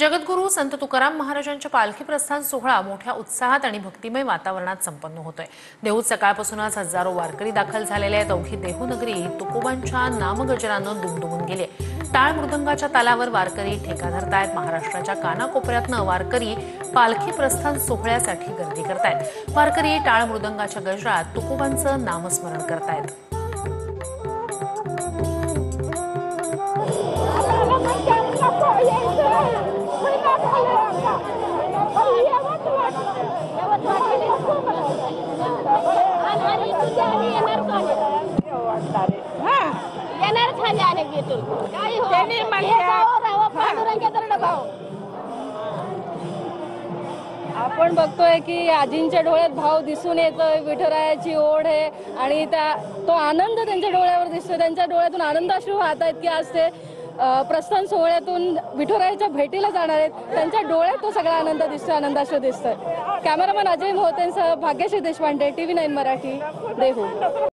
जगद्गुरू संत तुकाराम महाराजांच्या पालखी प्रस्थान सोहळा मोठ्या उत्साहात आणि भक्तिमय वातावरणात संपन्न होतोय। देहूत सकाळपासूनच हजारो वारकरी दाखल झालेले आहेत। अवघी देहू नगरी तुकोबांच्या नामगजरानं दुमदुमून गेले। टाळ मृदंगाच्या तालावर वारकरी ठेका धरतायत। महाराष्ट्राच्या कानाकोपऱ्यातनं वारकरी पालखी प्रस्थान सोहळ्यासाठी गर्दी करतायत। वारकरी टाळ मृदंगाच्या गजरात तुकोबांचं नामस्मरण करतायत। आपण बघतोय की आजींच्या डोळ्यात भाव दिसून येतोय। विठुरायाची ओढ आहे आणि तो आनंद त्यांच्या डोळ्यावर दिसतोय। त्यांच्या डोळ्यातून आनंदाश्रू वाहत आहेत की आज ते प्रस्थान सोहळ्यातून विठुरायाच्या भेटीला जाणार आहेत। त्यांच्या डोळ्यात तो सगळा आनंद दिसतोय, आनंदाश्रू दिसतोय। कॅमेरामन अजय मोहतेंसह भाग्यश्री देशपांडे, TV9 मराठी, देहू।